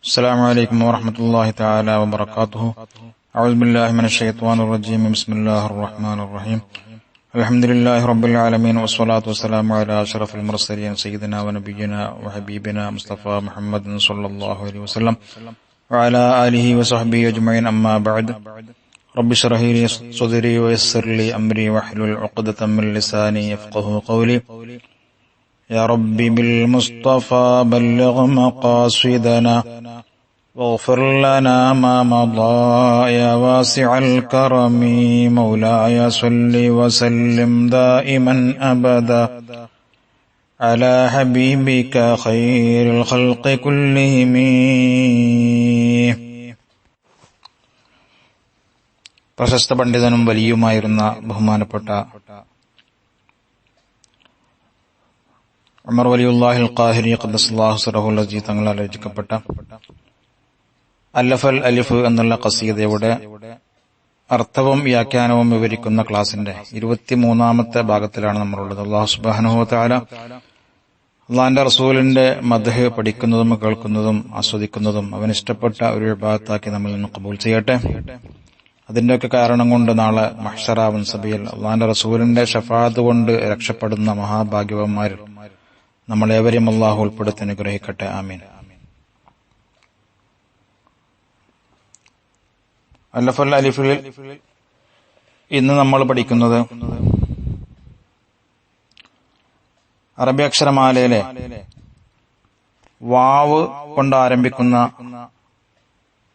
السلام عليكم ورحمة الله تعالى وبركاته. أعوذ بالله من الشيطان الرجيم. بسم الله الرحمن الرحيم. الحمد لله رب العالمين، والصلاة والسلام على أشرف المرسلين سيدنا ونبينا وحبيبنا مصطفى محمد صلى الله عليه وسلم وعلى آله وصحبه أجمعين. أما بعد، رب اشرح لي صدري ويسر لي أمري واحلل عقدة من لساني يفقهوا قولي. يا ربي بالمصطفى بلغ مقاصدنا واغفر لنا ما مضى يا واسع الكرم. مولاي صل وسلم دائما أبدا على حبيبك خير الخلق كلهم. പ്രശസ്ത പണ്ഡിതനും വലിയുമായിരുന്ന ബഹുമാനപ്പെട്ട ഉമർ വലിയുല്ലാഹിൽ ഖാഹിരി ഖദ്ദസല്ലാഹു സിറഹുൽ അസീസ് തങ്ങളാൽ രചിക്കപ്പെട്ട അല്ലഫൽ അലിഫ് എന്നുള്ള ഖസീദയുടെ അർത്ഥവും വ്യാഖ്യാനവും വിവരിക്കുന്ന ക്ലാസിന്റെ 23ാമത്തെ ഭാഗത്തിലാണ് നമ്മളുള്ളത്. അല്ലാഹു സുബ്ഹാനഹു വ തആല അല്ലാഹുവിന്റെ റസൂലിന്റെ മദ്ഹ് പഠിക്കുന്നതും കേൾക്കുന്നതും ആസ്വദിക്കുന്നതും അവൻ ഇഷ്ടപ്പെട്ട ഒരു ഇബാദത്താക്കി നമ്മിൽ നിന്ന് ഖബൂൽ ചെയ്യട്ടെ. അതിന്റെയൊക്കെ കാരണം കൊണ്ട് നാളെ മഹ്ശറ വൻസബിയിൽ അല്ലാഹുവിന്റെ റസൂലിന്റെ ശഫാഅത്ത് കൊണ്ട് രക്ഷപ്പെടുന്ന മഹാഭാഗ്യവാന്മാരിൽ നമ്മളേവരെയും അല്ലാഹു ഉൾപ്പെടുത്തി അനുഗ്രഹിക്കട്ടെ. ആമീൻ. അല്ലഫൽ അലിഫിൽ ഇന്ന് നമ്മൾ പഠിക്കുന്നത് അറബി അക്ഷരമാലയിലെ വാവ് കൊണ്ട് ആരംഭിക്കുന്ന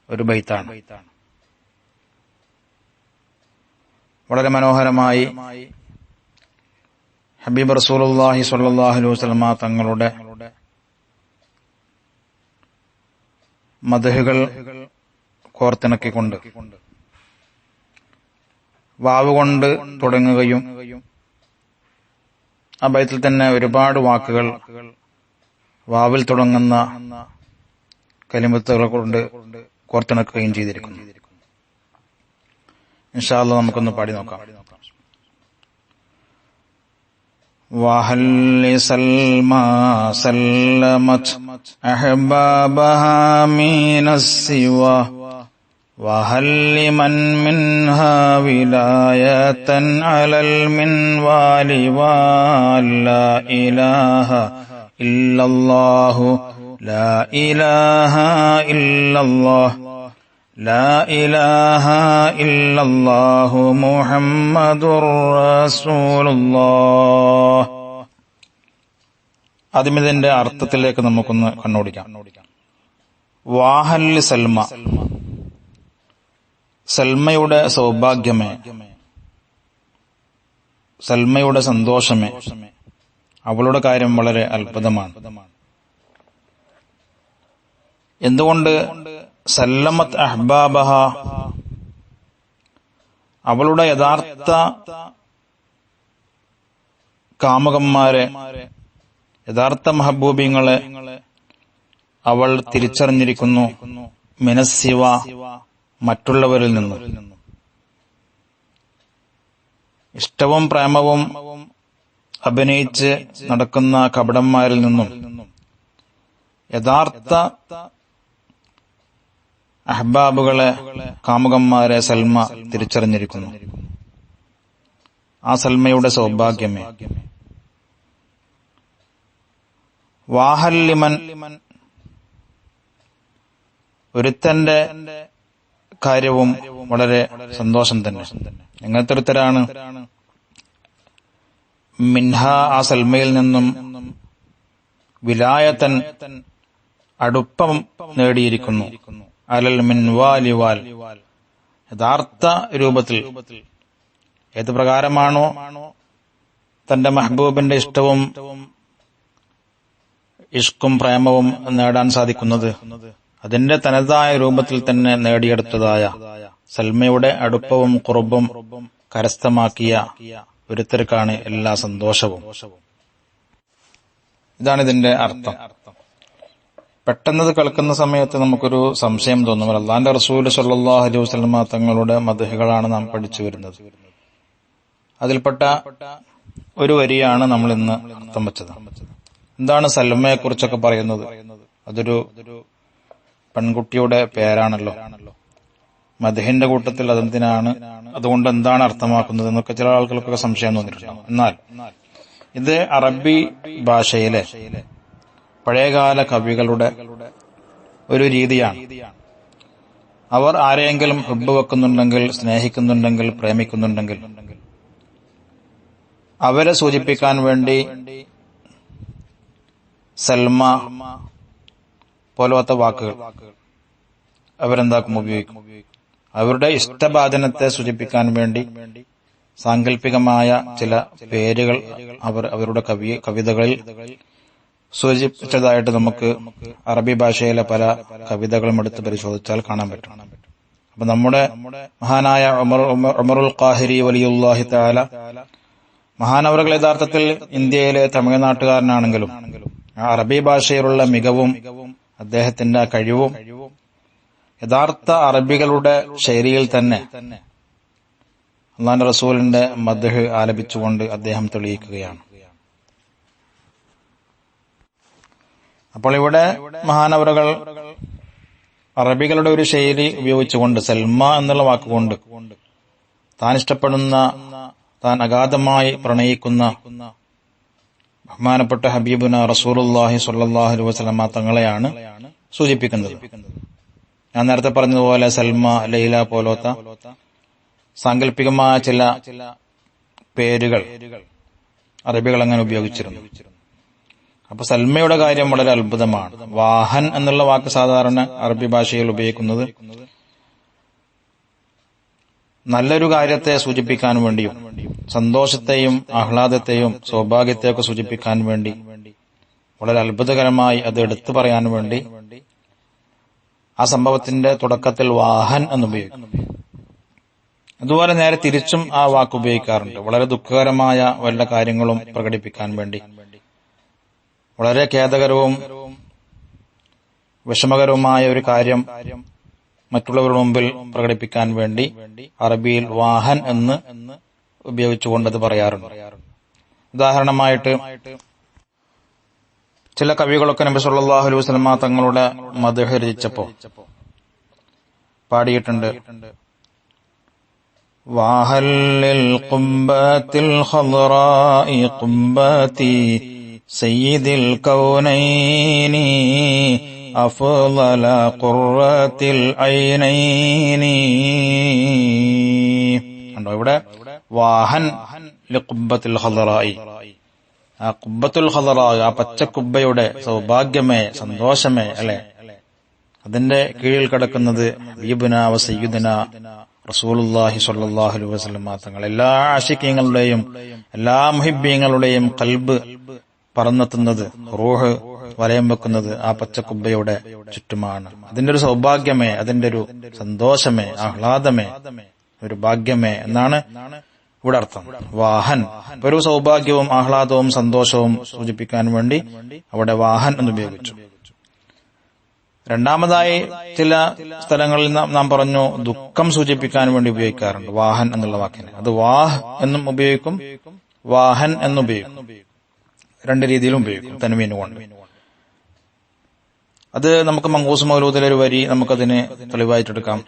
ഒരു ബൈത്താണ്. വളരെ മനോഹരമായി ഹബീബ് റസൂലുള്ളാഹി സ്വല്ലല്ലാഹു അലൈഹി വസല്ലം തങ്ങളുടെ മദ്ഹുകൾ കോർത്തിണക്കിക്കൊണ്ട് വാവ് കൊണ്ട് തുടങ്ങുകയും ആ ബൈത്തിൽ തന്നെ ഒരുപാട് വാക്കുകൾ വാവിൽ തുടങ്ങുന്ന കലിമത്തുകൾ കൊണ്ട് കോർത്തിണക്കുകയും ചെയ്തിരിക്കുന്നു. ഇൻഷാ അല്ലാഹ് നമുക്കൊന്ന് പാടി നോക്കാം. وهل سلمى سلمت أحبابها من السوى وهل لمن منها ولاية على المنوال ولا إله إلا الله لا إله إلا الله لا إله إلا الله محمد رسول الله. ആദ്യം ഇതിന്റെ അർത്ഥത്തിലേക്ക് നമുക്കൊന്ന് കണ്ണോടിക്കാം. വാഹല്ലി സൽമ, സൽമയുടെ സൗഭാഗ്യമേ, സൽമയുടെ സന്തോഷമേ. അവളുടെ കാര്യം വളരെ അത്ഭുതമാണ്. എന്തുകൊണ്ട്? സല്ലമത് അഹ്ബാബഹ, അവളുടെ യഥാർത്ഥ കാമുകന്മാരെ, യഥാർത്ഥ മഹബൂബിങ്ങളെ അവൾ തിരിച്ചറിഞ്ഞിരിക്കുന്നു. മിനസ്സിവ, മറ്റുള്ളവരിൽ നിന്നും. ഇഷ്ടവും പ്രേമവും അഭിനയിച്ച് നടക്കുന്ന കപടന്മാരിൽ നിന്നും യഥാർത്ഥ അഹ്ബാബുകളെ, കാമുകന്മാരെ സൽമ തിരിച്ചറിഞ്ഞിരിക്കുന്നു. ആ സൽമയുടെ സൗഭാഗ്യമേ. വാഹല്ലിമൻ, ഒരുത്തന്റെ കാര്യവും വളരെ സന്തോഷം തന്നെ. എങ്ങനത്തെ ഒരുത്തരാണ്? മിൻഹ, ആ സൽമയിൽ നിന്നും വിലായത്തൻ, അടുപ്പം നേടിയിരിക്കുന്നു. അലൽ മിൻവാലി വാൽ, യഥാർത്ഥ രൂപത്തിൽ. ഏത് പ്രകാരമാണോ തന്റെ മെഹബൂബിന്റെ ഇഷ്ടവും ഇഷ്കും പ്രേമവും നേടാൻ സാധിക്കുന്നത്, അതിന്റെ തനതായ രൂപത്തിൽ തന്നെ നേടിയെടുത്തതായ സൽമയുടെ അടുപ്പവും ഖുർബും കരസ്ഥമാക്കിയ ഒരുത്തർക്കാണ് എല്ലാ സന്തോഷവും. ഇതാണ് ഇതിന്റെ അർത്ഥം. പെട്ടെന്നത് കേൾക്കുന്ന സമയത്ത് നമുക്കൊരു സംശയം തോന്നും. അല്ലാഹുവിന്റെ റസൂൽ സ്വല്ലല്ലാഹു അലൈഹി വസല്ലം തങ്ങളുടെ മദ്ഹുകളാണ് നാം പഠിച്ചു വരുന്നത്. അതിൽപ്പെട്ട ഒരു വരിയാണ് നമ്മൾ ഇന്ന് അർത്ഥം വെച്ചത്. എന്താണ് സൽമയെ കുറിച്ചൊക്കെ പറയുന്നത്? അതൊരു പെൺകുട്ടിയുടെ പേരാണല്ലോ. മദ്ഹിന്റെ കൂട്ടത്തിൽ അതെന്തിനാണ്, അതുകൊണ്ട് എന്താണ് അർത്ഥമാക്കുന്നത് എന്നൊക്കെ ചില ആളുകൾക്കൊക്കെ സംശയം തോന്നിയിട്ടുണ്ടാവും. എന്നാൽ ഇത് അറബി ഭാഷയിലെ പഴയകാല കവികളുടെ ഒരു രീതിയാണ്. അവർ ആരെയെങ്കിലും ഹുബ്ബ് വെക്കുന്നുണ്ടെങ്കിൽ, സ്നേഹിക്കുന്നുണ്ടെങ്കിൽ, പ്രേമിക്കുന്നുണ്ടെങ്കിൽ അവരെ സൂചിപ്പിക്കാൻ വേണ്ടി സൽമ പോലത്തെ വാക്കുകൾ അവരെന്താക്കും, ഉപയോഗിക്കും. അവരുടെ ഇഷ്ടഭാജനത്തെ സൂചിപ്പിക്കാൻ വേണ്ടി സാങ്കല്പികമായ ചില പേരുകൾ അവർ അവരുടെ കവിതകളിൽ സൂചിപ്പിച്ചതായിട്ട് നമുക്ക് അറബി ഭാഷയിലെ പല കവിതകളും എടുത്ത് പരിശോധിച്ചാൽ കാണാൻ പറ്റും. അപ്പൊ നമ്മുടെ മഹാനായ ഉമറുൽ ഖാഹിരി വലിയുല്ലാഹി തആല മഹാനവറുകൾ യഥാർത്ഥത്തിൽ ഇന്ത്യയിലെ തമിഴ്നാട്ടുകാരനാണെങ്കിലും ആ അറബി ഭാഷയിലുള്ള മികവും അദ്ദേഹത്തിന്റെ കഴിവും യഥാർത്ഥ അറബികളുടെ ശൈലിയിൽ തന്നെ അല്ലാഹുവിന്റെ റസൂലിന്റെ മദ്ഹ് ആലപിച്ചുകൊണ്ട് അദ്ദേഹം തെളിയിക്കുകയാണ്. അപ്പോൾ ഇവിടെ മഹാനവറുകൾ അറബികളുടെ ഒരു ശൈലി ഉപയോഗിച്ചുകൊണ്ട് സൽമ എന്നുള്ള വാക്കുകൊണ്ട് താൻ ഇഷ്ടപ്പെടുന്ന, താൻ അഗാധമായി പ്രണയിക്കുന്ന ബഹുമാനപ്പെട്ട ഹബീബുന റസൂലുള്ളാഹി സ്വല്ലല്ലാഹു അലൈഹി വസല്ലമ തങ്ങളെയാണ് സൂചിപ്പിക്കുന്നത്. ഞാൻ നേരത്തെ പറഞ്ഞതുപോലെ സൽമ, ലൈല പോലത്തെ സാങ്കല്പികമായ ചില പേരുകൾ അറബികൾ അങ്ങനെ ഉപയോഗിച്ചിരുന്നു. അപ്പൊ സൽമയുടെ കാര്യം വളരെ അത്ഭുതമാണ്. വാഹൻ എന്നുള്ള വാക്ക് സാധാരണ അറബി ഭാഷയിൽ ഉപയോഗിക്കുന്നത് നല്ലൊരു കാര്യത്തെ സൂചിപ്പിക്കാൻ വേണ്ടിയും സന്തോഷത്തെയും ആഹ്ലാദത്തെയും സൗഭാഗ്യത്തെയൊക്കെ സൂചിപ്പിക്കാൻ വേണ്ടി വളരെ അത്ഭുതകരമായി അത് എടുത്തു പറയാൻ വേണ്ടി ആ സംഭവത്തിന്റെ തുടക്കത്തിൽ വാഹൻ എന്നുപയോഗിക്കും. അതുപോലെ നേരെ തിരിച്ചും ആ വാക്ക് ഉപയോഗിക്കാറുണ്ട്. വളരെ ദുഃഖകരമായ വല്ല കാര്യങ്ങളും പ്രകടിപ്പിക്കാൻ വേണ്ടി, വളരെ ഖേദകരവും വിഷമകരവുമായ ഒരു കാര്യം മറ്റുള്ളവരുടെ മുമ്പിൽ പ്രകടിപ്പിക്കാൻ വേണ്ടി അറബിയിൽ വാഹൻ എന്ന് ഉപയോഗിച്ചുകൊണ്ടത് പറയാറുണ്ട്. ഉദാഹരണമായിട്ട് ചില കവികളൊക്കെ നബി സല്ലല്ലാഹു അലൈഹി വസല്ലമ തങ്ങളുടെ മദ്ഹ് രചിച്ചപ്പോൾ പാടിയിട്ടുണ്ട്. വാഹല്ലിൽ ഖുംബത്തിൽ ഖളറാഇ ഖുംബതി സയ്യിദിൽ കൗനൈനി അഫ്ളല ഖുർറത്തിൽ ഐനൈനി. കണ്ടോ, ഇവിടെ വാഹൻ ലിഖുബ്ബത്തിൽ ഖളറാഇ, ആ ഖുബ്ബത്തുൽ ഖളറാഇ, ആ പച്ചക്കുബ്ബയുടെ സൗഭാഗ്യമേ, സന്തോഷമേ, അല്ലെ, അതിന്റെ കീഴിൽ കിടക്കുന്നത് ഹബീബുന വ സയ്യിദുന റസൂലുള്ളാഹി സ്വല്ലല്ലാഹു അലൈഹി വസല്ലം തങ്ങൾ. എല്ലാ ആശിഖീങ്ങളുടെയും എല്ലാ മുഹിബ്ബീങ്ങളുടെയും ഖൽബ് പറന്നെത്തുന്നത്, റൂഹ് വലയം വെക്കുന്നത് ആ പച്ചക്കുബ്ബയുടെ ചുറ്റുമാണ്. അതിന്റെ ഒരു സൗഭാഗ്യമേ, അതിന്റെ ഒരു സന്തോഷമേ, ആഹ്ലാദമേ, ഒരു ഭാഗ്യമേ എന്നാണ് ഇവിടെ അർത്ഥം. വാഹൻ ഒരു സൗഭാഗ്യവും ആഹ്ലാദവും സന്തോഷവും സൂചിപ്പിക്കാൻ വേണ്ടി അവിടെ വാഹൻ എന്നുപയോഗിച്ചു. രണ്ടാമതായി ചില സ്ഥലങ്ങളിൽ നാം പറഞ്ഞു ദുഃഖം സൂചിപ്പിക്കാൻ വേണ്ടി ഉപയോഗിക്കാറുണ്ട് വാഹൻ എന്നുള്ള വാക്കിനെ. അത് വാഹ് എന്നും ഉപയോഗിക്കും, വാഹൻ എന്നുപയോഗിക്കും. രണ്ട് രീതിയിലും ഉപയോഗിക്കും തൻവീന് കൊണ്ട്. അത് നമുക്ക് മങ്കൂസ് മൗലൂദിലെ ഒരു വരി നമുക്കതിന് തെളിവായിട്ടെടുക്കാം.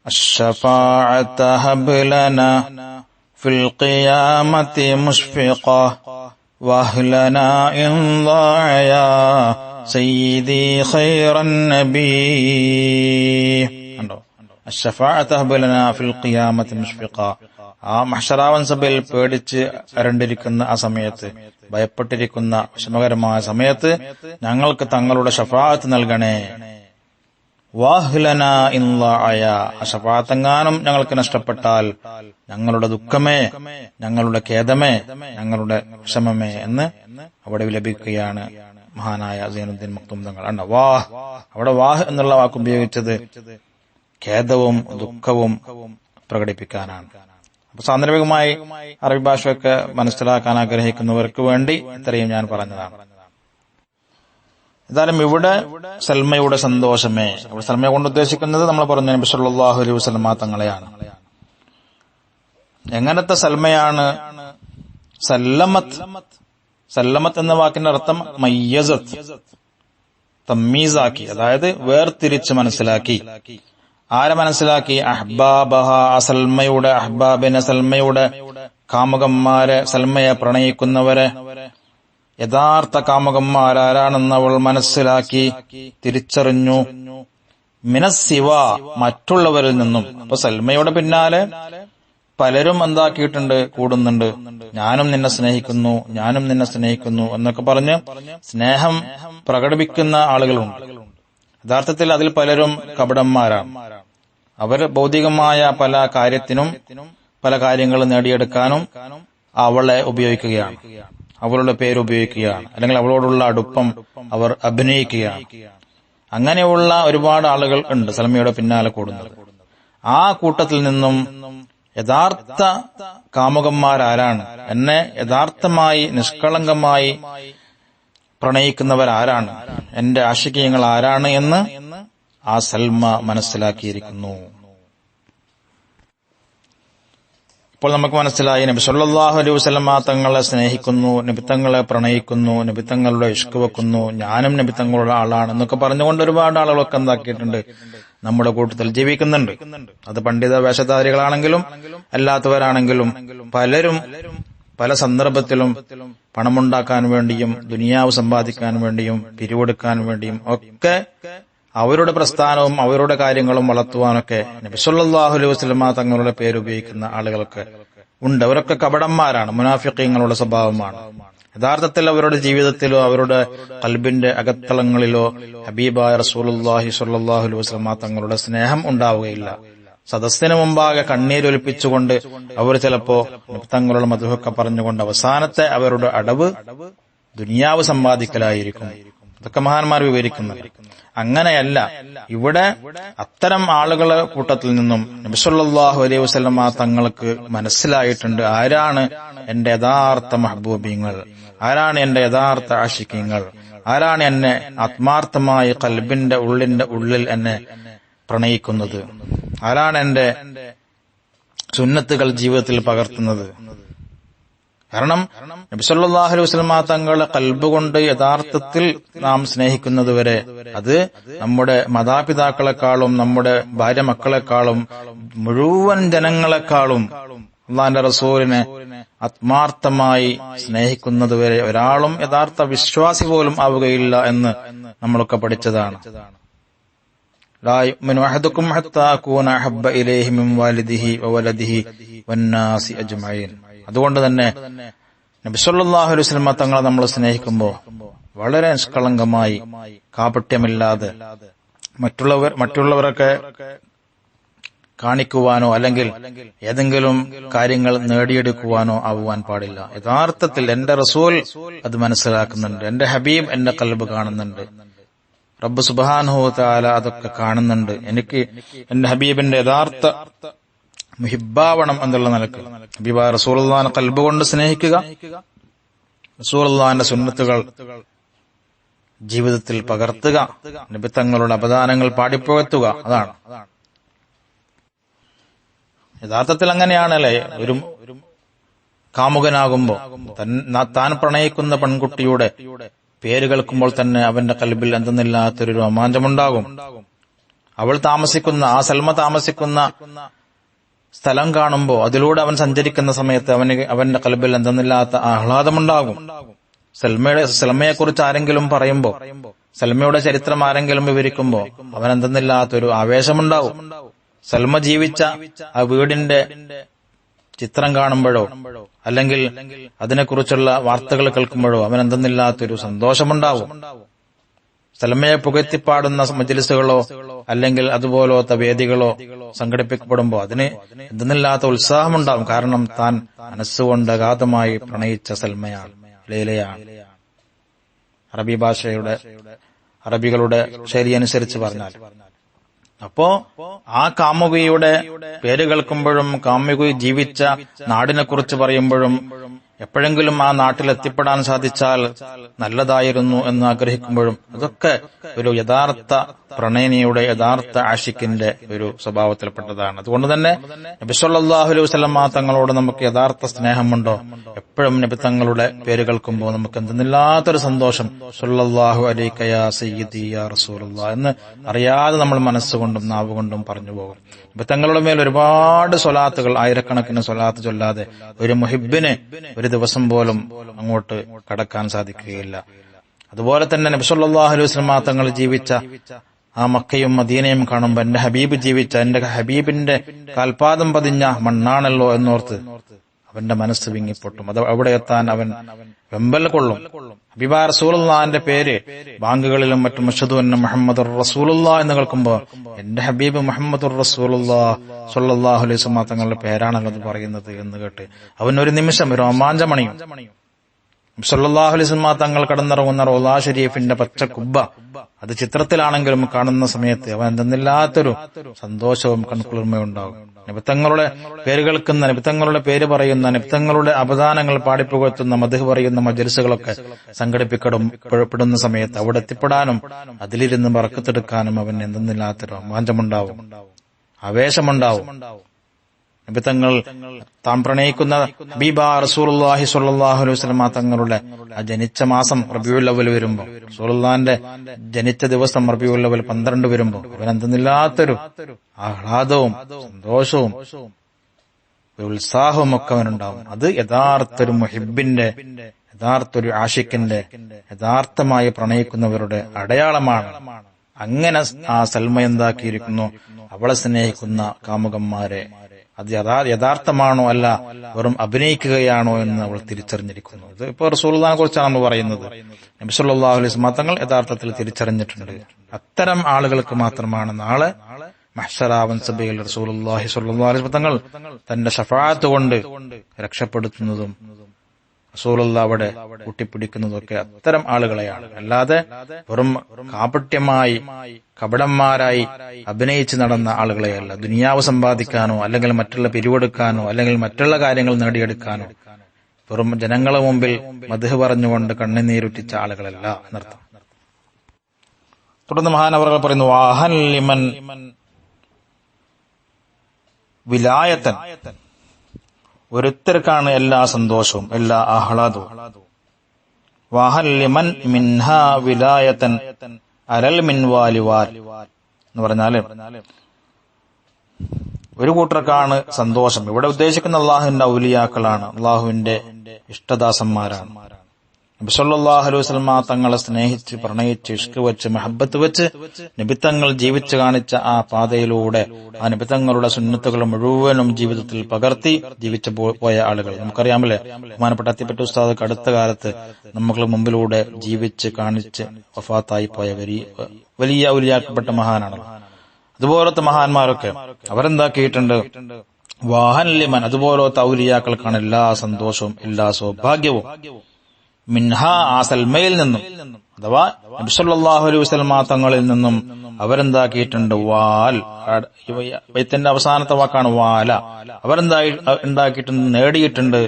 الشفاعة هب لنا في القيامة مشفقة واهلنا إن ضاع يا سيدي خير النبي. الشفاعة هب لنا في القيامة مشفقة. ആ മഹ്ശറാവൻ സഭയിൽ പേടിച്ച് അരണ്ടിരിക്കുന്ന ആ സമയത്ത്, ഭയപ്പെട്ടിരിക്കുന്ന വിഷമകരമായ സമയത്ത് ഞങ്ങൾക്ക് തങ്ങളുടെ ഷഫാഅത്ത് നൽകണേ. വാഹ്ലന ഇൻ ളഅയ, ആ ഷഫാഅത്തെങ്ങാനും ഞങ്ങൾക്ക് നഷ്ടപ്പെട്ടാൽ ഞങ്ങളുടെ ദുഃഖമേ, ഞങ്ങളുടെ ഖേദമേ, ഞങ്ങളുടെ വിഷമമേ എന്ന് അവിടെ വിലപിക്കുകയാണ് മഹാനായ സൈനുദ്ദീൻ മഖ്ദൂം തങ്ങൾ. വാഹ്, അവിടെ വാഹ് എന്നുള്ള വാക്ക് ഉപയോഗിച്ചത് ഖേദവും ദുഃഖവും പ്രകടിപ്പിക്കാനാണ്. അപ്പൊ സാന്ദർഭികമായി അറബി ഭാഷയൊക്കെ മനസ്സിലാക്കാൻ ആഗ്രഹിക്കുന്നവർക്ക് വേണ്ടി ഇത്രയും ഞാൻ പറഞ്ഞതാണ്. എന്തായാലും ഇവിടെ സൽമയുടെ സന്തോഷമേ, ഇവിടെ സൽമയെ കൊണ്ട് ഉദ്ദേശിക്കുന്നത് നമ്മൾ പറഞ്ഞു നബി സല്ലല്ലാഹു അലൈഹി വസല്ലം തങ്ങളെയാണ്. എങ്ങനത്തെ സൽമയാണ്? സല്ലമത്ത്, സല്ലമത്ത് എന്ന വാക്കിന്റെ അർത്ഥം മയ്യസത്ത്, തമ്മീസാക്കി, അതായത് വേർതിരിച്ച് മനസ്സിലാക്കി. ആരെ മനസ്സിലാക്കി? അഹ്ബാബഹ, സൽമയുടെ അഹ്ബാബിനെ, സൽമയുടെ കാമുകന്മാരെ, സൽമയെ പ്രണയിക്കുന്നവരെ, യഥാർത്ഥ കാമുകന്മാരാരാണെന്ന് അവൾ മനസ്സിലാക്കി തിരിച്ചറിഞ്ഞു. മിനസ്സിവ, മറ്റുള്ളവരിൽ നിന്നും. അപ്പൊ സൽമയുടെ പിന്നാലെ പലരും എന്താക്കിയിട്ടുണ്ട്, കൂടുന്നുണ്ട്. ഞാനും നിന്നെ സ്നേഹിക്കുന്നു, ഞാനും നിന്നെ സ്നേഹിക്കുന്നു എന്നൊക്കെ പറഞ്ഞ് സ്നേഹം പ്രകടിപ്പിക്കുന്ന ആളുകളുണ്ട്. യഥാർത്ഥത്തിൽ അതിൽ പലരും കപടന്മാരാണ്. അവർ ഭൗതികമായ പല കാര്യത്തിനും പല കാര്യങ്ങൾ നേടിയെടുക്കാനും അവളെ ഉപയോഗിക്കുകയാണ്, അവളുടെ പേര് ഉപയോഗിക്കുകയാണ്, അല്ലെങ്കിൽ അവളോടുള്ള അടുപ്പം അവർ അഭിനയിക്കുകയാണ്. അങ്ങനെയുള്ള ഒരുപാട് ആളുകൾ ഉണ്ട് സൽമയുടെ പിന്നാലെ കൂടുന്നത്. ആ കൂട്ടത്തിൽ നിന്നും യഥാർത്ഥ കാമുകന്മാരാരാണ്, എന്നെ യഥാർത്ഥമായി നിഷ്കളങ്കമായി പ്രണയിക്കുന്നവരാരാണ്, എന്റെ ആശികീയങ്ങൾ ആരാണ് എന്ന് ആ സൽമ മനസ്സിലാക്കിയിരിക്കുന്നു. ഇപ്പോൾ നമുക്ക് മനസ്സിലായി, നബി സല്ലല്ലാഹു അലൈഹി വസല്ലമ തങ്ങളെ സ്നേഹിക്കുന്നു, നബി തങ്ങളെ പ്രണയിക്കുന്നു, നബി തങ്ങളുടെ ഇഷ്ക് വെക്കുന്നു, ഞാനും നബി തങ്ങളുടെ ആളാണ് എന്നൊക്കെ പറഞ്ഞുകൊണ്ട് ഒരുപാട് ആളുകളൊക്കെ എന്താക്കിയിട്ടുണ്ട്, നമ്മുടെ കൂട്ടത്തിൽ ജീവിക്കുന്നുണ്ട്. അത് പണ്ഡിത വേഷധാരികളാണെങ്കിലും അല്ലാത്തവരാണെങ്കിലും പലരും പല സന്ദർഭത്തിലും പണമുണ്ടാക്കാൻ വേണ്ടിയും ദുനിയാവ് സമ്പാദിക്കാൻ വേണ്ടിയും പിരിവെടുക്കാൻ വേണ്ടിയും ഒക്കെ അവരുടെ പ്രസ്ഥാനവും അവരുടെ കാര്യങ്ങളും വളർത്തുവാനൊക്കെ നബി സല്ലല്ലാഹു അലൈഹി വസല്ലമ തങ്ങളുടെ പേര് ഉപയോഗിക്കുന്ന ആളുകളൊക്കെ ഉണ്ട്. അവരൊക്കെ കപടന്മാരാണ്, മുനാഫിഖീങ്ങളുടെ സ്വഭാവമാണ്. യഥാർത്ഥത്തിൽ അവരുടെ ജീവിതത്തിലോ അവരുടെ ഖൽബിന്റെ അകത്തളങ്ങളിലോ ഹബീബായ റസൂലുള്ളാഹി സ്വല്ലല്ലാഹു അലൈഹി വസല്ലമ തങ്ങളുടെ സ്നേഹം ഉണ്ടാവുകയില്ല. സദസ്സിന് മുമ്പാകെ കണ്ണീരൊലിപ്പിച്ചുകൊണ്ട് അവർ ചിലപ്പോ തങ്ങളുടെ മധുഹൊക്കെ പറഞ്ഞുകൊണ്ട് അവസാനത്തെ അവരുടെ അടവ് ദുനിയാവ് സമ്പാദിക്കലായിരിക്കും. ഇതൊക്കെ മഹാന്മാർ വിവരിക്കുന്നു. അങ്ങനെയല്ല, ഇവിടെ അത്തരം ആളുകളെ കൂട്ടത്തിൽ നിന്നും നബി സല്ലല്ലാഹു അലൈഹി വസല്ലമ തങ്ങൾക്ക് മനസ്സിലായിട്ടുണ്ട് ആരാണ് എന്റെ യഥാർത്ഥ മഹബൂബീങ്ങൾ, ആരാണ് എന്റെ യഥാർത്ഥ ആശിഖീങ്ങൾ, ആരാണ് എന്നെ ആത്മാർത്ഥമായി ഖൽബിന്റെ ഉള്ളിൽ എന്നെ പ്രണയിക്കുന്നത്, ആരാണ് എന്റെ സുന്നത്തുകൾ ജീവിതത്തിൽ പകർത്തുന്നത്. കാരണം നബി സല്ലല്ലാഹു അലൈഹി വസല്ലമ തങ്ങളെ ഖൽബ് കൊണ്ട് യഥാർത്ഥത്തിൽ നാം സ്നേഹിക്കുന്നതുവരെ അത് നമ്മുടെ മാതാപിതാക്കളെക്കാളും നമ്മുടെ ഭാര്യ മക്കളെക്കാളും മുഴുവൻ ജനങ്ങളെക്കാളും അല്ലാഹുവിന്റെ റസൂലിനെ ആത്മാർത്ഥമായി സ്നേഹിക്കുന്നതുവരെ ഒരാളും യഥാർത്ഥ വിശ്വാസി പോലും ആവുകയില്ല എന്ന് നമ്മളൊക്കെ പഠിച്ചതാണ്. ലാ യുഅ്മിനു അഹദുക്കും ഹത്താ അകൂന അഹബ്ബ ഇലൈഹി മിൻ വാലിദിഹി വവലദിഹി വന്നാസി അജ്മഈൻ. അതുകൊണ്ട് തന്നെ നബി സല്ലല്ലാഹു അലൈഹി വസല്ലം തങ്ങളെ നമ്മൾ സ്നേഹിക്കുമ്പോൾ വളരെ നിഷ്കളങ്കമായി കാപട്യമില്ലാതെ മറ്റുള്ളവരൊക്കെ കാണിക്കുവാനോ അല്ലെങ്കിൽ ഏതെങ്കിലും കാര്യങ്ങൾ നേടിയെടുക്കുവാനോ ആവുവാൻ പാടില്ല. യഥാർത്ഥത്തിൽ എന്റെ റസൂൽ അത് മനസ്സിലാക്കുന്നുണ്ട്, എന്റെ ഹബീബ് എന്റെ ഖൽബ് കാണുന്നുണ്ട്, റബ്ബ് സുബ്ഹാനഹു വ തആല അതൊക്കെ കാണുന്നുണ്ട്. എനിക്ക് എന്റെ ഹബീബിന്റെ യഥാർത്ഥ മുഹിബ്ബാവണം എന്നുള്ള നിലക്ക് ഹബീബായ റസൂലുള്ളാഹിനെ ഖൽബ് കൊണ്ട് സ്നേഹിക്കുക, റസൂലുള്ളാഹിന്റെ സുന്നത്തുകൾ ജീവിതത്തിൽ പകർത്തുക, നബി തങ്ങളുടെ അപദാനങ്ങൾ പാടിപ്പുകഴ്ത്തുക. അതാണ് യഥാർത്ഥത്തിൽ. അങ്ങനെയാണല്ലേ ഒരു കാമുകനാകുമ്പോ താൻ പ്രണയിക്കുന്ന പെൺകുട്ടിയുടെ പേര് കേൾക്കുമ്പോൾ തന്നെ അവന്റെ ഖൽബിൽ എന്തെന്നില്ലാത്തൊരു രോമാഞ്ചമുണ്ടാകും. അവൾ താമസിക്കുന്ന ആ സൽമ താമസിക്കുന്ന സ്ഥലം കാണുമ്പോ അതിലൂടെ അവൻ സഞ്ചരിക്കുന്ന സമയത്ത് അവന്റെ ഖൽബിൽ എന്തെന്നില്ലാത്ത ആഹ്ലാദമുണ്ടാകും. സൽമയെക്കുറിച്ച് ആരെങ്കിലും പറയുമ്പോ, സൽമയുടെ ചരിത്രം ആരെങ്കിലും വിവരിക്കുമ്പോ അവൻ എന്തെന്നില്ലാത്തൊരു ആവേശമുണ്ടാവും. സൽമ ജീവിച്ച ആ വീടിന്റെ ചിത്രം കാണുമ്പോഴോ അല്ലെങ്കിൽ അതിനെക്കുറിച്ചുള്ള വാർത്തകൾ കേൾക്കുമ്പോഴോ അവൻ എന്തെന്നില്ലാത്തൊരു സന്തോഷമുണ്ടാവും. സൽമയെ പുകഴ്ത്തിപ്പാടുന്ന മജ്‌ലിസുകളോ അല്ലെങ്കിൽ അതുപോലത്തെ വേദികളോ സംഘടിപ്പിക്കപ്പെടുമ്പോ അതിന് എന്തെന്നില്ലാത്ത ഉത്സാഹമുണ്ടാവും. കാരണം താൻ മനസ്സുകൊണ്ട് അഗാധമായി പ്രണയിച്ച സൽമയാണ്, ലൈലയാണ്. അറബി ഭാഷയുടെ അറബികളുടെ ശൈലി അനുസരിച്ച് പറഞ്ഞാൽ, അപ്പോ ആ കാമുകിയുടെ പേര് കേൾക്കുമ്പോഴും കാമുകി ജീവിച്ച നാടിനെ കുറിച്ച് പറയുമ്പോഴും എപ്പോഴെങ്കിലും ആ നാട്ടിൽ എത്തിപ്പെടാൻ സാധിച്ചാൽ നല്ലതായിരുന്നു എന്ന് ആഗ്രഹിക്കുമ്പോഴും അതൊക്കെ ഒരു യഥാർത്ഥ പ്രണയിനിയുടെ യഥാർത്ഥ ആഷിക്കിന്റെ ഒരു സ്വഭാവത്തിൽപ്പെട്ടതാണ്. അതുകൊണ്ട് തന്നെ നബി സല്ലല്ലാഹു അലൈഹി വസല്ലമ തങ്ങളോട് നമുക്ക് യഥാർത്ഥ സ്നേഹമുണ്ടോ? എപ്പോഴും നബി തങ്ങളുടെ പേര് കേൾക്കുമ്പോൾ നമുക്ക് എന്തെന്നില്ലാത്തൊരു സന്തോഷം, സല്ലല്ലാഹു അലൈക യാ സയ്യിദി യാ റസൂലുള്ളാഹ് എന്ന് അറിയാതെ നമ്മൾ മനസ്സുകൊണ്ടും നാവുകൊണ്ടും പറഞ്ഞു പോകും. നബി തങ്ങളുടെ മേൽ ഒരുപാട് സ്വലാത്തുകൾ, ആയിരക്കണക്കിന് സ്വലാത്ത് ചൊല്ലാതെ ഒരു മുഹിബ്ബിന് ഒരു ദിവസം പോലും അങ്ങോട്ട് കടക്കാൻ സാധിക്കുകയില്ല. അതുപോലെ തന്നെ നബി സല്ലല്ലാഹു അലൈഹി വസല്ലമ തങ്ങൾ ജീവിച്ച ആ മക്കയും മദീനയും കാണുമ്പോൾ എന്റെ ഹബീബ് ജീവിച്ച, എന്റെ ഹബീബിന്റെ കാൽപാദം പതിഞ്ഞ മണ്ണാണല്ലോ എന്നോർത്ത് അവന്റെ മനസ്സ് വിങ്ങിപ്പൊട്ടും. അത് അവിടെ എത്താൻ അവൻ വെമ്പൽ കൊള്ളും. ഹബീബ റസൂലുള്ളാഹിന്റെ പേര് ബാങ്കുകളിലും മറ്റും അഷ്ഹദു അന്ന മുഹമ്മദുർ റസൂലുള്ളാഹ് എന്ന് കേൾക്കുമ്പോൾ എന്റെ ഹബീബ് മുഹമ്മദുർ റസൂലുള്ളാഹ് സ്വല്ലല്ലാഹു അലൈഹി വസല്ലം തങ്ങളുടെ പേരാണല്ലോ അത് പറയുന്നത് എന്ന് കേട്ട് അവനൊരു നിമിഷം രോമാഞ്ചമണിയും. സല്ലല്ലാഹു അലൈഹി വസല്ലം തങ്ങൾ കടന്നിറങ്ങുന്ന റൗള ഷരീഫിന്റെ പച്ച കുബ്ബ അത് ചിത്രത്തിലാണെങ്കിലും കാണുന്ന സമയത്ത് അവൻ എന്തെന്നില്ലാത്തൊരു സന്തോഷവും കൺകുളിർമയുണ്ടാകും. നബിത്തങ്ങളുടെ പേര് കേൾക്കുന്ന, നബിത്തങ്ങളുടെ പേര് പറയുന്ന, നബിത്തങ്ങളുടെ അപദാനങ്ങൾ പാടിപ്പുകഴ്ത്തുന്ന, മദ്ഹ് പറയുന്ന മജ്‌ലിസുകളൊക്കെ സംഘടിപ്പിക്കപ്പെടുന്ന സമയത്ത് അവിടെ എത്തിപ്പെടാനും അതിലിരുന്ന് ബർക്കത്തെടുക്കാനും അവൻ എന്തെന്നില്ലാത്തൊരു രോമാഞ്ചമുണ്ടാവും, ആവേശമുണ്ടാവും. നബിത്തങ്ങൾ താൻ പ്രണയിക്കുന്ന ഹബീബ റസൂലുള്ളാഹി സ്വല്ലല്ലാഹു അലൈഹി വസല്ലം തങ്ങളുടെ ആ ജനിച്ച മാസം റബീഉൽ അവ്വൽ വരുമ്പോൾ, റസൂലുള്ളാഹിന്റെ ജനിച്ച ദിവസം റബീഉൽ അവ്വൽ 12 വരുമ്പോൾ അവനെന്തെന്നില്ലാത്തൊരു ആഹ്ലാദവും സന്തോഷവും ഉത്സാഹവും ഒക്കെ അവനുണ്ടാവും. അത് യഥാർത്ഥൊരു മുഹിബിന്റെ, യഥാർത്ഥൊരു ആഷിക്കിന്റെ, യഥാർത്ഥമായി പ്രണയിക്കുന്നവരുടെ അടയാളമാണ്. അങ്ങനെ ആ സൽമ എന്താക്കിയിരിക്കുന്നു, അവളെ സ്നേഹിക്കുന്ന കാമുകന്മാരെ അത് യഥാർത്ഥമാണോ അല്ല വെറും അഭിനയിക്കുകയാണോ എന്ന് അവൾ തിരിച്ചറിഞ്ഞിരിക്കുന്നു. ഇത് ഇപ്പോൾ റസൂലുള്ളാഹിനെ കുറിച്ചാണ് നമ്മൾ പറയുന്നത്. നബി സല്ലല്ലാഹു അലൈഹി വസല്ലം തങ്ങൾ യഥാർത്ഥത്തിൽ തിരിച്ചറിഞ്ഞിട്ടുണ്ട്. അത്തരം ആളുകൾക്ക് മാത്രമാണ് നാളെ മഹ്ശറാവൻ സഭയിൽ റസൂലുള്ളാഹി സ്വല്ലല്ലാഹു അലൈഹി വസല്ലം തങ്ങൾ തന്റെ ശഫാഅത്ത് കൊണ്ട് രക്ഷപ്പെടുത്തുന്നതും റസൂലുള്ളാഹി അവിടെ കൂട്ടിപ്പിടിക്കുന്നതൊക്കെ അത്തരം ആളുകളെയാണ്. അല്ലാതെ വെറും കാപട്യമായി കപടന്മാരായി അഭിനയിച്ച് നടന്ന ആളുകളെയല്ല. ദുനിയാവ് സമ്പാദിക്കാനോ അല്ലെങ്കിൽ മറ്റുള്ള പിരിവെടുക്കാനോ അല്ലെങ്കിൽ മറ്റുള്ള കാര്യങ്ങൾ നേടിയെടുക്കാനോ വെറും ജനങ്ങളെ മുമ്പിൽ മദ്ഹ് പറഞ്ഞുകൊണ്ട് കണ്ണുനീരുറ്റിച്ച ആളുകളല്ല എന്നർത്ഥം. തുടർന്ന് മഹാനവറുകൾ പറയുന്നു, വാഹൻ ലിമൻ വിലായത്തൻ, ഒരുത്തർക്കാണ് എല്ലാ സന്തോഷവും എല്ലാ ആഹ്ലാദവും. വാഹൻ ലിമൻ മിൻഹാ വിലായത്തൻ അലൽ മിൻവാലി വാൽ എന്ന് പറഞ്ഞാല് ഒരു കൂട്ടർക്കാണ് സന്തോഷം. ഇവിടെ ഉദ്ദേശിക്കുന്ന അള്ളാഹുവിന്റെ ഔലിയാക്കളാണ്, അള്ളാഹുവിന്റെ ഇഷ്ടദാസന്മാരാണ്. നബി സല്ലല്ലാഹു അലൈഹി വസല്ലം തങ്ങളെ സ്നേഹിച്ച് പ്രണയിച്ച് ഇഷ്ക് വെച്ച് മഹബത്ത് വെച്ച് നബിത്തങ്ങൾ ജീവിച്ചു കാണിച്ച ആ പാതയിലൂടെ ആ നബിത്തങ്ങളുടെ സുന്നത്തുകൾ മുഴുവനും ജീവിതത്തിൽ പകർത്തി ജീവിച്ചു പോയ ആളുകൾ നമുക്കറിയാമല്ലേ. ബഹുമാനപ്പെട്ട അത്തിപ്പറ്റ ഉസ്താദ് അടുത്ത കാലത്ത് നമുക്ക് മുമ്പിലൂടെ ജീവിച്ച് കാണിച്ച് വഫാത്തായി പോയ വലിയ ഔലിയാക്കപ്പെട്ട മഹാനാണ്. അതുപോലത്തെ മഹാന്മാരൊക്കെ അവരെന്താക്കിയിട്ടുണ്ട്, വാഹൻ ലിമൻ, അതുപോലത്തെ ഔലിയാക്കൾക്കാണ് എല്ലാ സന്തോഷവും എല്ലാ സൗഭാഗ്യവും. മിൻഹ, ആ സൽമയിൽ നിന്നും, അഥവാ നബി സല്ലല്ലാഹു അലൈഹി വസല്ലം തങ്ങളിൽ നിന്നും അവരെന്താക്കിയിട്ടുണ്ട്, വാൽ, ബൈത്തിന്റെ അവസാനത്തെ വാക്കാണ് വാല. അവരെന്താക്കിയിട്ടുണ്ട്, നേടിയിട്ടുണ്ട്,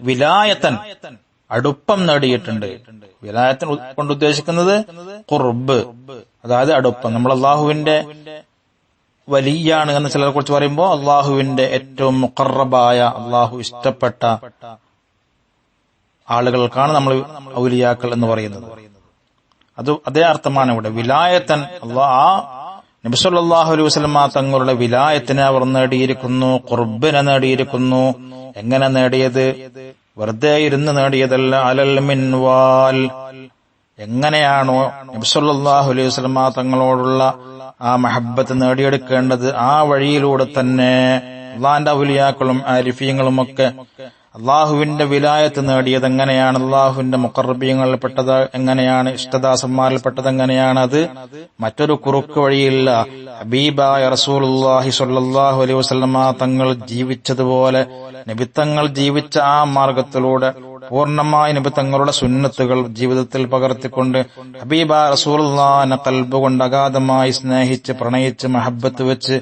വിലായത്തൻ, അടുപ്പം നേടിയിട്ടുണ്ട്. വിലായത്തൻ കൊണ്ട് ഉദ്ദേശിക്കുന്നത് ഖുർബ്, അതായത് അടുപ്പം. നമ്മൾ അള്ളാഹുവിന്റെ വലിയാണ് എന്ന് ചിലരെ കുറിച്ച് പറയുമ്പോൾ അള്ളാഹുവിന്റെ ഏറ്റവും മുഖറബായ, അള്ളാഹു ഇഷ്ടപ്പെട്ട ആളുകൾക്കാണ് നമ്മൾ ഔലിയാക്കൾ എന്ന് പറയുന്നത്. അത് അതേ അർത്ഥമാണ് ഇവിടെ. വിലായത്തൻ, നബി സല്ലല്ലാഹു അലൈഹി വസല്ലം തങ്ങളുടെ വിലായത്തിനെ അവർ നേടിയിരിക്കുന്നു, ഖുർബിനെ നേടിയിരിക്കുന്നു. എങ്ങനെ നേടിയത്? വെറുതെ ഇരുന്ന് നേടിയതല്ല. അലൽ മിൻവാൽ, എങ്ങനെയാണോ നബി സല്ലല്ലാഹു അലൈഹി വസല്ലം തങ്ങളോടുള്ള ആ മഹബ്ബത്ത് നേടിയെടുക്കേണ്ടത് ആ വഴിയിലൂടെ തന്നെ അള്ളാന്റെ ഔലിയാക്കളും ആരിഫീങ്ങളും ഒക്കെ അള്ളാഹുവിന്റെ വിലായത്ത് നേടിയത് എങ്ങനെയാണ്, അള്ളാഹുവിന്റെ മുഖർബീങ്ങളിൽപ്പെട്ടത് എങ്ങനെയാണ്, ഇഷ്ടദാസന്മാരിൽപ്പെട്ടത് എങ്ങനെയാണ്, അത് മറ്റൊരു കുറുക്ക് വഴിയില്ല. ഹബീബായ റസൂലുള്ളാഹി സ്വല്ലല്ലാഹു അലൈഹി വസല്ലമ തങ്ങൾ ജീവിച്ചതുപോലെ നബിത്തങ്ങൾ ജീവിച്ച ആ മാർഗത്തിലൂടെ പൂർണ്ണമായി നബി തങ്ങളുടെ സുന്നത്തുകൾ ജീവിതത്തിൽ പകർത്തിക്കൊണ്ട് ഹബീബ റസൂലുള്ളാഹിനെ ഖൽബ് കൊണ്ട് അഗാധമായി സ്നേഹിച്ച് പ്രണയിച്ച് മഹബത്ത് വെച്ച്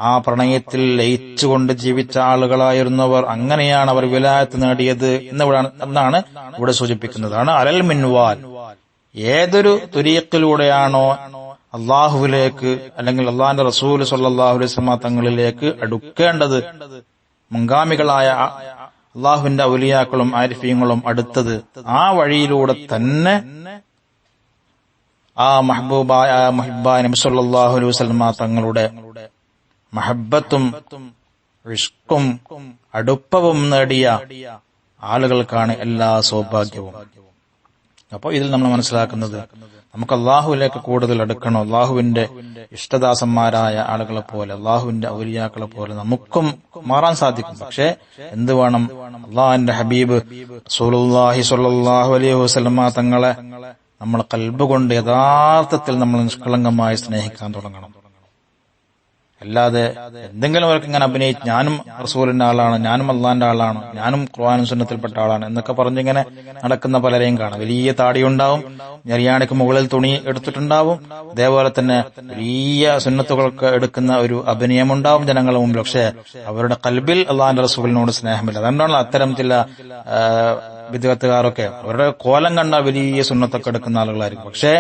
ആ പ്രണയത്തിൽ ലയിച്ചുകൊണ്ട് ജീവിച്ച ആളുകളായിരുന്നവർ. അങ്ങനെയാണ് അവർ വിലായത്ത് നേടിയത് എന്നാണ് ഇവിടെ സൂചിപ്പിക്കുന്നതാണ്. അലൽ മിൻവാൽ, ഏതൊരു തുരീഖിലൂടെയാണോ അള്ളാഹുവിലേക്ക് അല്ലെങ്കിൽ അള്ളാഹിന്റെ റസൂൽ സ്വല്ലല്ലാഹു അലൈഹി വസല്ലം തങ്ങളിലേക്ക് അടുക്കേണ്ടത്, മുൻഗാമികളായ അള്ളാഹുവിന്റെ ഔലിയാക്കളും ആരിഫീങ്ങളും അടുത്തത്, ആ വഴിയിലൂടെ തന്നെ ആ മുഹിബ്ബായ നബി സല്ലല്ലാഹു അലൈഹി വസല്ലം തങ്ങളുടെ മഹബ്ബത്തും ഇഷ്കും അടുപ്പവും നേടിയ ആളുകൾക്കാണ് എല്ലാ സൗഭാഗ്യവും. അപ്പോൾ ഇതിൽ നമ്മൾ മനസ്സിലാക്കുന്നത്, നമുക്ക് അള്ളാഹുവിലേക്ക് കൂടുതൽ അടുക്കണം. അള്ളാഹുവിന്റെ ഇഷ്ടദാസന്മാരായ ആളുകളെ പോലെ, അള്ളാഹുവിന്റെ ഔലിയാക്കളെ പോലെ നമുക്കും മാറാൻ സാധിക്കും. പക്ഷെ എന്ത് വേണം? അള്ളാഹുവിന്റെ ഹബീബ് റസൂലുള്ളാഹി സ്വല്ലല്ലാഹു അലൈഹി വസല്ലം തങ്ങളെ നമ്മൾ ഖൽബ് കൊണ്ട് യഥാർത്ഥത്തിൽ നമ്മൾ നിഷ്കളങ്കമായി സ്നേഹിക്കാൻ തുടങ്ങണം. അല്ലാതെ എന്തെങ്കിലും അവർക്ക് ഇങ്ങനെ അഭിനയിച്ച് ഞാനും റസൂലിന്റെ ആളാണ്, ഞാനും അള്ളാന്റെ ആളാണ്, ഞാനും ഖുർആനും സുന്നത്തിൽപ്പെട്ട ആളാണ് എന്നൊക്കെ പറഞ്ഞിങ്ങനെ നടക്കുന്ന പലരെയും കാണാം. വലിയ താടിയുണ്ടാവും, ഞെരിയാണിക്ക് മുകളിൽ തുണി എടുത്തിട്ടുണ്ടാവും, അതേപോലെ തന്നെ വലിയ സുന്നത്തുകളൊക്കെ എടുക്കുന്ന ഒരു അഭിനയമുണ്ടാവും ജനങ്ങളുടെ മുമ്പിൽ. പക്ഷെ അവരുടെ ഖൽബിൽ അള്ളാന്റെ റസൂലിനോട് സ്നേഹമില്ല. അതുകൊണ്ടാണ് അത്തരം ചില വിദ്യാർത്ഥികാരൊക്കെ അവരുടെ കോലം കണ്ട വലിയ സുന്നത്തൊക്കെ എടുക്കുന്ന ആളുകളായിരിക്കും. പക്ഷേ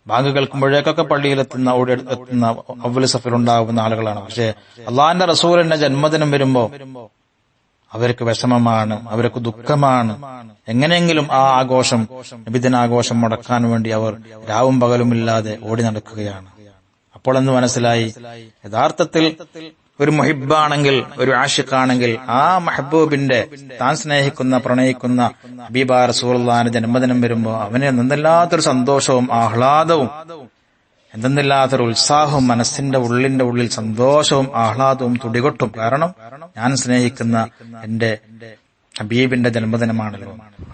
ബാങ്ക് കേൾക്കുമ്പോഴേക്കൊക്കെ പള്ളിയിലെത്തുന്ന എത്തുന്ന അവ്വൽ സഫിലുണ്ടാകുന്ന ആളുകളാണ്. പക്ഷെ അള്ളാഹിന്റെ റസൂലിന്റെ ജന്മദിനം വരുമ്പോ അവർക്ക് വിഷമമാണ്, അവർക്ക് ദുഃഖമാണ്. എങ്ങനെയെങ്കിലും ആ ആഘോഷം, നബിദിനാഘോഷം മുടക്കാൻ വേണ്ടി അവർ രാവും പകലുമില്ലാതെ ഓടി നടക്കുകയാണ്. അപ്പോൾ എന്ന് മനസ്സിലായി, യഥാർത്ഥത്തിൽ ഒരു മുഹിബ്ബാണെങ്കിൽ, ഒരു ആഷിഖാണെങ്കിൽ, ആ മെഹബൂബിന്റെ താൻ സ്നേഹിക്കുന്ന പ്രണയിക്കുന്ന ഹബീബ റസൂലുള്ളാഹിന്റെ ജന്മദിനം വരുമ്പോ അവന് എന്തെന്നില്ലാത്തൊരു സന്തോഷവും ആഹ്ലാദവും, എന്തെന്നില്ലാത്തൊരു ഉത്സാഹവും, മനസ്സിന്റെ ഉള്ളിൽ സന്തോഷവും ആഹ്ലാദവും തുടികൊട്ടും. കാരണം ഞാൻ സ്നേഹിക്കുന്ന എന്റെ ഹബീബിന്റെ ജന്മദിനമാണല്ലോ.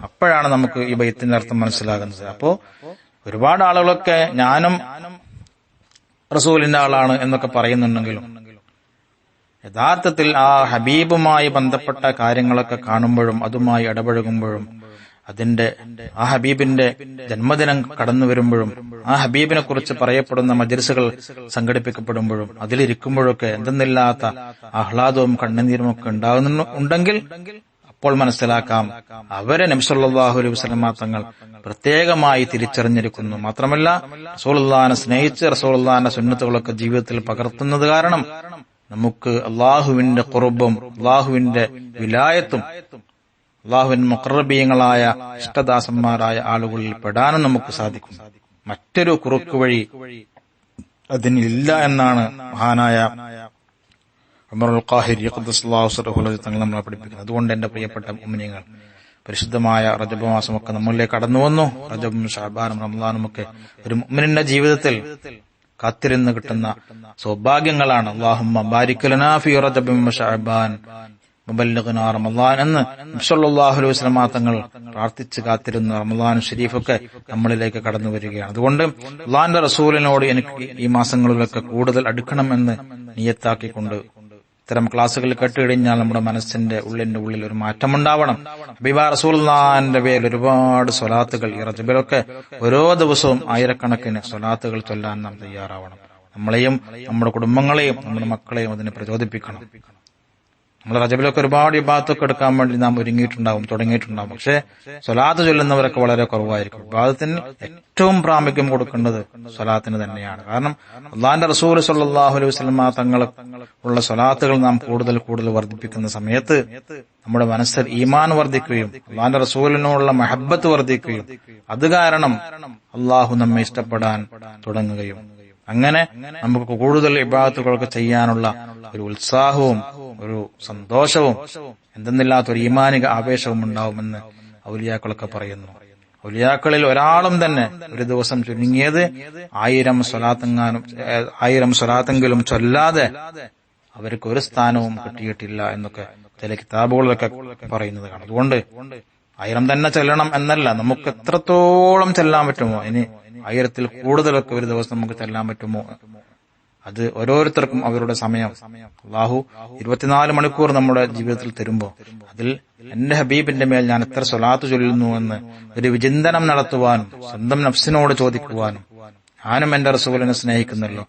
അപ്പോഴാണ് നമുക്ക് ഈ ബൈത്തിന്റെ അർത്ഥം മനസ്സിലാകുന്നത്. അപ്പോ ഒരുപാട് ആളുകളൊക്കെ ഞാനും റസൂലിന്റെ ആളാണ് എന്നൊക്കെ പറയുന്നുണ്ടെങ്കിലും യഥാർത്ഥത്തിൽ ആ ഹബീബുമായി ബന്ധപ്പെട്ട കാര്യങ്ങളൊക്കെ കാണുമ്പോഴും അതുമായി ഇടപഴകുമ്പോഴും ആ ഹബീബിന്റെ ജന്മദിനം കടന്നു വരുമ്പോഴും ആ ഹബീബിനെ കുറിച്ച് പറയപ്പെടുന്ന മജ്‌ലിസുകൾ സംഘടിപ്പിക്കപ്പെടുമ്പോഴും അതിലിരിക്കുമ്പോഴൊക്കെ എന്തെന്നില്ലാത്ത ആഹ്ലാദവും കണ്ണുനീരും ഒക്കെ ഉണ്ടാകുന്നുണ്ടെങ്കിൽ അപ്പോൾ മനസ്സിലാക്കാം അവരെ നബി സല്ലല്ലാഹു അലൈഹി വസല്ലം തങ്ങൾ പ്രത്യേകമായി തിരിച്ചറിഞ്ഞിരിക്കുന്നു. മാത്രമല്ല റസൂലുള്ളാഹിനെ സ്നേഹിച്ച് റസൂലുള്ളാഹിന്റെ സുന്നത്തുകളൊക്കെ ജീവിതത്തിൽ പകർത്തുന്നത് കാരണം നമുക്ക് അള്ളാഹുവിന്റെ ഖുർബും അള്ളാഹുവിന്റെ വിലായത്തും അള്ളാഹുവിന്റെ മുഖറബീയങ്ങളായ ഇഷ്ടദാസന്മാരായ ആളുകളിൽ പെടാനും നമുക്ക് സാധിക്കും. മറ്റൊരു കുറുക്ക് വഴി അതിനില്ല എന്നാണ് മഹാനായ ഉമറുൽ ഖാഹിരി ഖദ്ദസല്ലാഹു സിർറഹു തങ്ങൾ നമ്മളെ പഠിപ്പിക്കുന്നത്. അതുകൊണ്ട് എന്റെ പ്രിയപ്പെട്ട മുഅ്മിനീങ്ങൾ, പരിശുദ്ധമായ റജബ് മാസമൊക്കെ നമ്മളിലേക്ക് കടന്നു വന്നു. റജബും ശഅബാനും റമളാനും ഒക്കെ ഒരു മുഅ്മിനിന്റെ ജീവിതത്തിൽ കാത്തിരുന്ന് കിട്ടുന്ന സൗഭാഗ്യങ്ങളാണ്. അല്ലാഹുമ്മ ബാരിക് ലനാ ഫീ റജബിൻ വ ശഅബാൻ വബല്ലിഗ്നാ റമളാൻ എന്ന് നബി സല്ലല്ലാഹു അലൈഹി വസല്ലം തങ്ങൾ പ്രാർത്ഥിച്ച് കാത്തിരുന്ന റമളാൻ ഷരീഫൊക്കെ നമ്മളിലേക്ക് കടന്നു വരികയാണ്. അതുകൊണ്ട് അല്ലാഹുവിന്റെ റസൂലിനോട് എനിക്ക് ഈ മാസങ്ങളിലൊക്കെ കൂടുതൽ അടുക്കണമെന്ന് നിയത്താക്കിക്കൊണ്ട് ഇത്തരം ക്ലാസുകൾ കേട്ടുകഴിഞ്ഞാൽ നമ്മുടെ മനസ്സിന്റെ ഉള്ളിൽ ഒരു മാറ്റമുണ്ടാവണം. ഹബീബ റസൂലുള്ളാഹിന്റെ പേരിൽ ഒരുപാട് സ്വലാത്തുകൾ ഈ റജബിലൊക്കെ ഓരോ ദിവസവും ആയിരക്കണക്കിന് സ്വലാത്തുകൾ ചൊല്ലാൻ നാം തയ്യാറാവണം. നമ്മളെയും നമ്മുടെ കുടുംബങ്ങളെയും നമ്മുടെ മക്കളെയും അതിനെ പ്രചോദിപ്പിക്കണം. നമ്മൾ റജബിലൊക്കെ ഒരുപാട് ഇബാദത്തൊക്കെ എടുക്കാൻ വേണ്ടി നാം തുടങ്ങിയിട്ടുണ്ടാവും. പക്ഷെ സ്വലാത്ത് ചൊല്ലുന്നവരൊക്കെ വളരെ കുറവായിരിക്കും. ഇബാദത്തിന് ഏറ്റവും പ്രാമുഖ്യം കൊടുക്കേണ്ടത് സ്വലാത്തിന് തന്നെയാണ്. കാരണം അല്ലാഹുവിന്റെ റസൂൽ സ്വല്ലല്ലാഹു അലൈഹി വസല്ലം തങ്ങൾ ഉള്ള സ്വലാത്തുകൾ നാം കൂടുതൽ വർദ്ധിപ്പിക്കുന്ന സമയത്ത് നമ്മുടെ മനസ്സിൽ ഈമാൻ വർദ്ധിക്കുകയും അല്ലാഹുവിന്റെ റസൂലിനോടുള്ള മഹബ്ബത്ത് വർദ്ധിക്കുകയും അത് കാരണം അള്ളാഹു നമ്മെ ഇഷ്ടപ്പെടാൻ തുടങ്ങുകയും അങ്ങനെ നമുക്ക് കൂടുതൽ ഇബാദത്തുകളൊക്കെ ചെയ്യാനുള്ള ഒരു ഉത്സാഹവും ഒരു സന്തോഷവും എന്തെന്നില്ലാത്തൊരു ഈമാനിക ആവേശവും ഉണ്ടാവുമെന്ന് ഔലിയാക്കളൊക്കെ പറയുന്നു. ഔലിയാക്കളിൽ ഒരാളും തന്നെ ഒരു ദിവസം ചുരുങ്ങിയത് 1000 സ്വലാത്തെങ്കിലും ചൊല്ലാതെ അവർക്ക് ഒരു സ്ഥാനവും കിട്ടിയിട്ടില്ല എന്നൊക്കെ ചില കിതാബുകളിലൊക്കെ പറയുന്നത് കാണാം. അതുകൊണ്ട് 1000 തന്നെ ചെല്ലണം എന്നല്ല, നമുക്ക് എത്രത്തോളം ചെല്ലാൻ പറ്റുമോ, ഇനി 1000-ൽ കൂടുതലൊക്കെ ഒരു ദിവസം നമുക്ക് ചെല്ലാൻ പറ്റുമോ അത് ഓരോരുത്തർക്കും അവരുടെ സമയം അല്ലാഹു 24 മണിക്കൂർ നമ്മുടെ ജീവിതത്തിൽ തരുമ്പോൾ അതിൽ എന്റെ ഹബീബിന്റെ മേൽ ഞാൻ എത്ര സ്വലാത്ത് ചൊല്ലുന്നു എന്ന് ഒരു വിചിന്തനം നടത്തുവാനും സ്വന്തം നഫ്സിനോട് ചോദിക്കുവാനും, ഞാനും എന്റെ റസൂലിനെ സ്നേഹിക്കുന്നല്ലോ,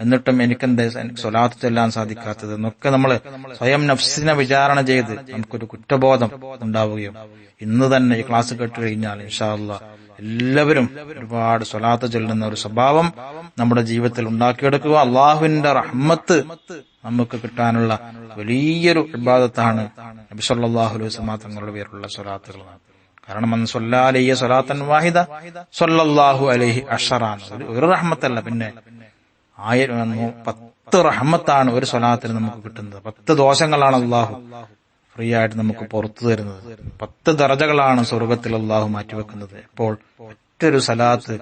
എന്നിട്ടും എനിക്കെന്ത് സ്വലാത്ത് ചൊല്ലാൻ സാധിക്കാത്തത് എന്നൊക്കെ നമ്മൾ സ്വയം നഫ്സിനെ വിചാരണ ചെയ്ത് നമുക്കൊരു കുറ്റബോധം ഉണ്ടാവുകയും, ഇന്ന് തന്നെ ഈ ക്ലാസ് കേട്ട് കഴിഞ്ഞാൽ ഇൻഷാ അല്ലാഹ് എല്ലാവരും ഒരുപാട് സ്വലാത്ത് ചൊല്ലുന്ന ഒരു സ്വഭാവം നമ്മുടെ ജീവിതത്തിൽ ഉണ്ടാക്കിയെടുക്കുക. അള്ളാഹുവിന്റെ റഹ്മത്ത് നമുക്ക് കിട്ടാനുള്ള വലിയൊരു ഇബാദത്താണ് നബി സല്ലല്ലാഹു അലൈഹി വസല്ലം തങ്ങളുടെ പേരുള്ള സ്വലാത്തുകൾ. കാരണം മൻ സ്വല്ലാ അലൈഹി സ്വലാത്തൻ വാഹിദ സ്വല്ലല്ലാഹു അലൈഹി അശറാൻ, ഒരു റഹ്മത്തല്ല, പിന്നെ 10 റഹ്മത്താണ് ഒരു സ്വലാത്തിന് നമുക്ക് കിട്ടുന്നത്. 10 ദോഷങ്ങളാണ് അള്ളാഹു ഫ്രീ ആയിട്ട് നമുക്ക് പുറത്തു തരുന്നത്. 10 ദറജകളാണ് സ്വർഗത്തിൽ അള്ളാഹു മാറ്റിവെക്കുന്നത്. ഇപ്പോൾ ഒറ്റൊരു സലാത്ത്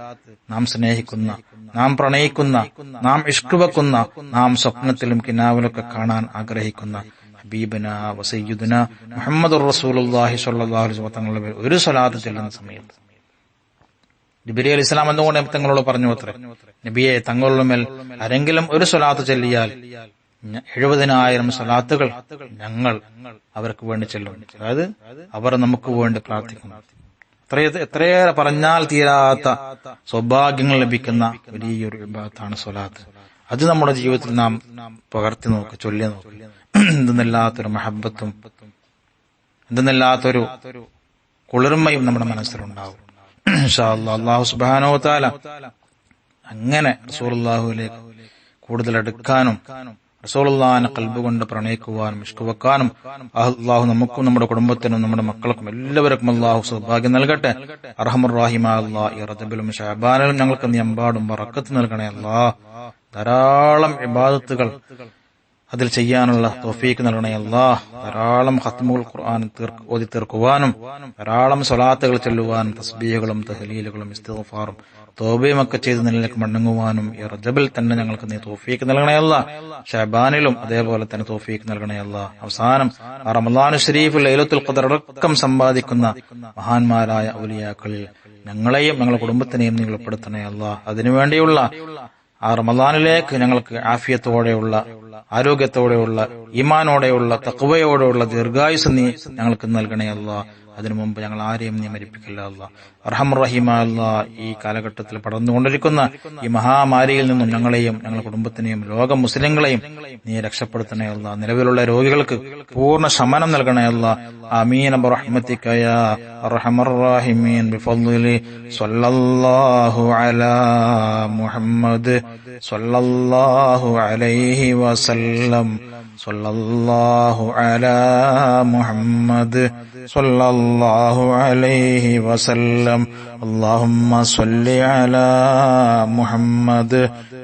നാം സ്നേഹിക്കുന്ന, നാം പ്രണയിക്കുന്ന, നാം ഇഷ്ക് വെക്കുന്ന, നാം സ്വപ്നത്തിലും കിനാവിലൊക്കെ കാണാൻ ആഗ്രഹിക്കുന്ന ഹബീബന വസയ്യിദുന മുഹമ്മദുർ റസൂലുള്ളാഹി സ്വല്ലല്ലാഹു അലൈഹി വസല്ലം തങ്ങളുടെ പേരിൽ ഒരു സലാത്ത് ചെല്ലുന്ന സമയത്ത് ജിബ്രീൽ അലൈഹി സ്വലാം എന്തുകൊണ്ട് തങ്ങളോട് പറഞ്ഞു അത്രേ, നബിയെ തങ്ങളുടെ മേൽ ആരെങ്കിലും ഒരു സ്വലാത്ത് ചൊല്ലിയാൽ 70,000 സ്വലാത്തുകൾ ഞങ്ങൾ അവർക്ക് വേണ്ടി ചെല്ലും. അതായത് അവർ നമുക്ക് വേണ്ടി പ്രാർത്ഥിക്കും. എത്രയേറെ പറഞ്ഞാൽ തീരാത്ത സൗഭാഗ്യങ്ങൾ ലഭിക്കുന്ന വലിയൊരു ഇബാദത്താണ് സ്വലാത്ത്. അത് നമ്മുടെ ജീവിതത്തിൽ നാം പകർത്തി നോക്ക്, ചൊല്ലി നോക്ക്. എന്തെന്നില്ലാത്തൊരു മഹബത്തും എന്തെന്നില്ലാത്തൊരു കുളിർമയും നമ്മുടെ മനസ്സിലുണ്ടാവും. ഇൻഷാ അല്ലാഹ്. അല്ലാഹു സുബ്ഹാനഹു വ തആല അങ്ങനെ റസൂലുള്ളാഹിയിലേക്ക് കൂടുതൽ അടുക്കാനും റസൂലുള്ളാഹിനെ ഖൽബ് കൊണ്ട് പ്രണയിക്കുവാനും ഇഷ്ക് വെക്കാനും അല്ലാഹു നമുക്കും നമ്മുടെ കുടുംബത്തിനും നമ്മുടെ മക്കൾക്കും എല്ലാവർക്കും അല്ലാഹു സൗഭാഗ്യം നൽകട്ടെ. അർഹമർ റഹീമായ അല്ലാഹ്, ഈ റജബിലും ശഅബാനിലും ഞങ്ങൾക്ക് നീ എമ്പാടും ബറക്കത്ത് നൽകണേ അല്ലാഹ്. ധാരാളം ഇബാദത്തുകൾ അതിൽ ചെയ്യാനുള്ള തൗഫീഖ് നൽകണേ അല്ലാഹ്. ധാരാളം ഖത്മുൽ ഖുർആൻ ഓതി തീർക്കുവാനും ധാരാളം സ്വലാത്തുകൾ ചൊല്ലുവാനും തസ്ബീഹുകളും തഹ്ലീലുകളും ഇസ്തിഗ്ഫാറും തൗബയും ഒക്കെ ചെയ്ത് നിന്നിലേക്ക് മടങ്ങുവാനും ഈ റജബിൽ തന്നെ ഞങ്ങൾക്ക് നീ തൗഫീഖ് നൽകണേ അല്ലാഹ്. ശഅബാനിലും അതേപോലെ തന്നെ തൗഫീഖ് നൽകണേ അല്ലാഹ്. അവസാനം റമളാൻ ശരീഫ് ലൈലത്തുൽ ഖദർ അടക്കം സമ്പാദിക്കുന്ന മഹാന്മാരായ ഔലിയാക്കളിൽ ഞങ്ങളെയും ഞങ്ങളുടെ കുടുംബത്തിനെയും നീ ഉൾപ്പെടുത്തണേ അല്ലാഹ്. അതിനുവേണ്ടിയുള്ള ആ റമളാനിലേക്ക് ഞങ്ങൾക്ക് ആഫിയത്തോടെയുള്ള, ആരോഗ്യത്തോടെയുള്ള, ഈമാനോടെയുള്ള, തഖ്വയോടെയുള്ള ദീർഘായുസ് നീ ഞങ്ങൾക്ക് നൽകണേ അല്ലാഹ്. അതിനു മുമ്പ് ഞങ്ങൾ ആരെയും നീ മരിപ്പിക്കില്ല അല്ലാഹ്. അർഹമർ റഹീമായ അല്ലാഹ്, ഈ കാലഘട്ടത്തിൽ പടർന്നുകൊണ്ടിരിക്കുന്ന ഈ മഹാമാരിയിൽ നിന്നും ഞങ്ങളെയും ഞങ്ങളുടെ കുടുംബത്തിനെയും ലോക മുസ്ലിങ്ങളെയും നീ രക്ഷപ്പെടുത്തണേ അല്ലാഹ്. നിലവിലുള്ള രോഗികൾക്ക് പൂർണ്ണ ശമനം നൽകണേ അല്ലാഹ്. ആമീൻ ബിറഹ്മതിക യാ അർഹമർ റഹീമീൻ ബിഫദ്ലി സ്വല്ലല്ലാഹു അലാ മുഹമ്മദ് സ്വല്ലല്ലാഹു അലൈഹി വസല്ലം സ്വല്ലല്ലാഹു അലാ മുഹമ്മദ് സ്വല്ലല്ലാഹു അലൈഹി വസല്ലം. അല്ലാഹുമ്മ സ്വല്ലി അലാ മുഹമ്മദ്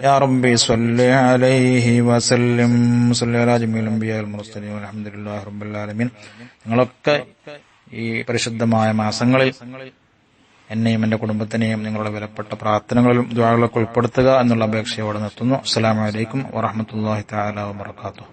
യാ റബ്ബി സ്വല്ലി അലൈഹി വസല്ലം. സ്വല്ലി അലാ ജമീൽ അംബിയാൽ മുർസലീൻ വൽഹംദുലില്ലാഹി റബ്ബിൽ ആലമീൻ. നിങ്ങളൊക്കെ ഈ പരിശുദ്ധമായ മാസങ്ങളിൽ എന്നെയും എന്റെ കുടുംബത്തിനെയും നിങ്ങളുടെ വിലപ്പെട്ട പ്രാർത്ഥനകളിലും ദുആകളിലൊക്കെ ഉൾപ്പെടുത്തുക എന്നുള്ള അപേക്ഷയോടെ നിർത്തുന്നു. അസ്സലാമു അലൈക്കും വറഹ്മത്തുള്ളാഹി തആല വബറകാതുഹു.